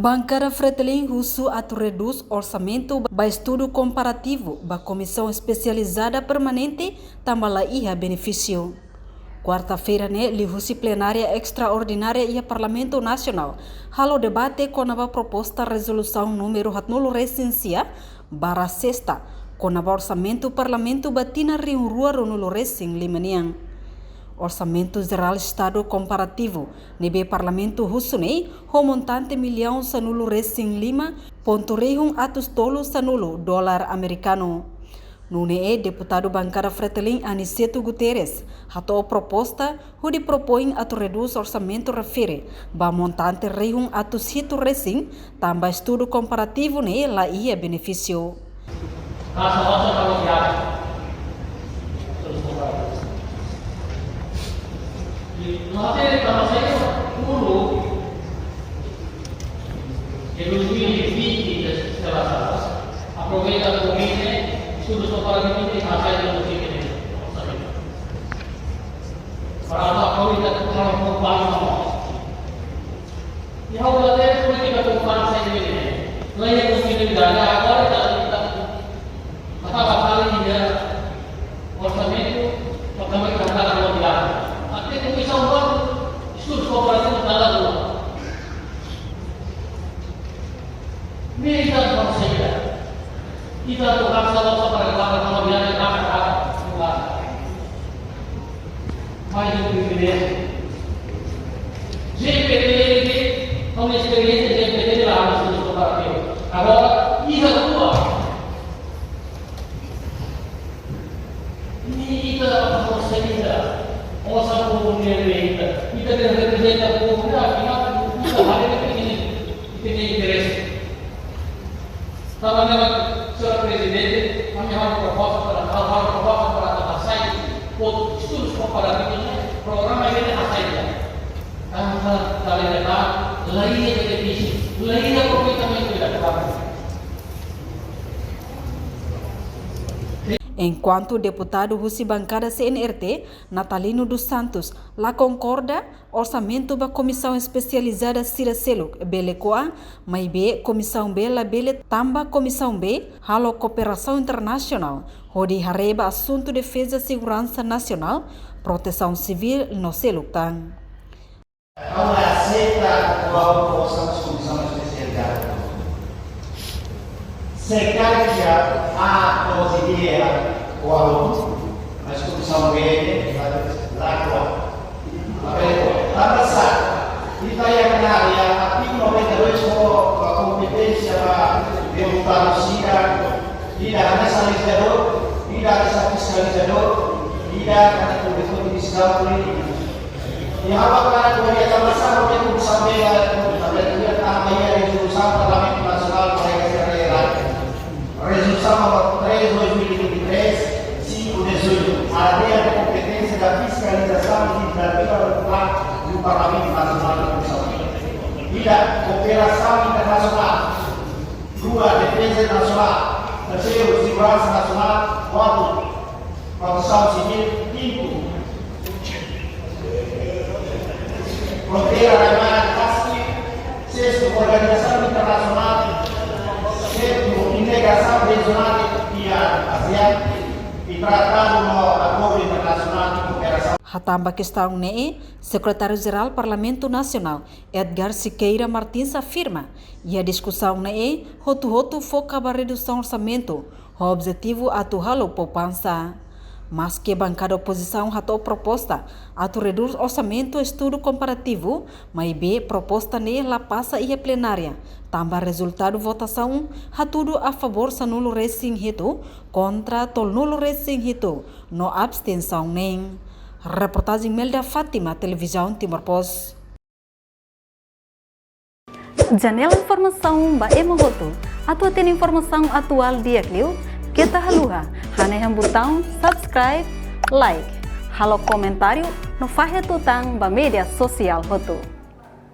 Bancada Fretilin Russo atu reduz orçamento para estudo comparativo da Comissão Especializada Permanente também ia benefício. Quarta-feira, né, Livrusi Plenária Extraordinária e Parlamento Nacional halo debate com a proposta resolução número 9 recensia bara sexta com o orçamento Parlamento batina riunrua ronolo recen limaniang. Orçamento Geral Estado Comparativo nebe Parlamento Russo nei ho montante milhão sanulo recém lima ponto rehung atus tolo sanulo dólar americano. Nune deputado bancada Fretilin Aniceto Guterres hato proposta hudi propõe atu reduz orçamento refere ba montante rehung atus hitu recém tambah estudo comparativo nei la ia benefício. Materi kalau saya dulu evolusi setelah aproveitar komite estudos comparativos hasil evolusi ini. Para aproveitar kemarin pembangunan. Yang ada politika pembangunan saya ini. Lain mungkin tidak agora kita apa kali dia orçamento pertama kita akan melihat. Comissão estudos comparativos da Lua. Mereka bersegera. Kita tukar salah para kalau biar kita buat. Maju privilege. JPD ini kami experiência JPD lá no estudos comparativos. Agora, isso tua. Ini kita bersegera. Masa kemudian kita representa pemuda, kita hari ini interesse. Kalau memang seorang presiden, kami harus proposta para asai, estudos comparativos, programa ini asainya. Karena kalian lihat, lainnya televisi, lainnya aproveitamento tidak terlalu. Enquanto o deputado Russi bancada CNRT, Natalino dos Santos, lá concorda orçamento da Comissão Especializada Siraceluk, Belecoa, mas B, Comissão B, la Bele, tamba Comissão B, halo Cooperação Internacional, onde hareba assunto defesa segurança nacional, proteção civil no Seluk-tang. Não aceita o Comissão Especializada. Sekarang a ideia o aluno, mas comissão B lá abraçar e daí a área artigo 92 com a competência para derrubar o SIDA, tidak hanya sanitariador, tidak ada fiscalizador, tidak ada komite fiscal politik. Yang apakah kemudian abraçar oleh comissão B também também resolução Parlamento Nacional para Resolução nomor 3, 2023, 5/18, a lei de competência da fiscalização legislativa do Parlamento Nacional da Comissão. Tidak, cooperação internacional. 2, defesa nacional. 3, segurança nacional. 4, proteção civil. 5, fronteira alemã pasti. 6, organização internacional. 7, integração regional e ASEAN e tratado no acordo internacional de cooperação. Hatamba questão ne, Secretário-Geral Parlamento Nacional Edgar Siqueira Martins afirma e a discussão ne, hotu foca para redução orçamento, o objetivo atu halo poupança. Mas que bancada oposição hato proposta atu reduz orçamento estudo comparativo, mas B proposta ne la passa ia plenária. Tambah resultado votação hatudo a favor sanulo recém hito contra tolnulo recém hito no abstenção nem. Reportagem Melda Fátima, Televisão Timor Post. Janela informação ba emohoto. Atu tem informação atual dia kliu. Kita haluha, haneham botão subscribe, like, halo comentário no fahe tutang ba media sosial hotu.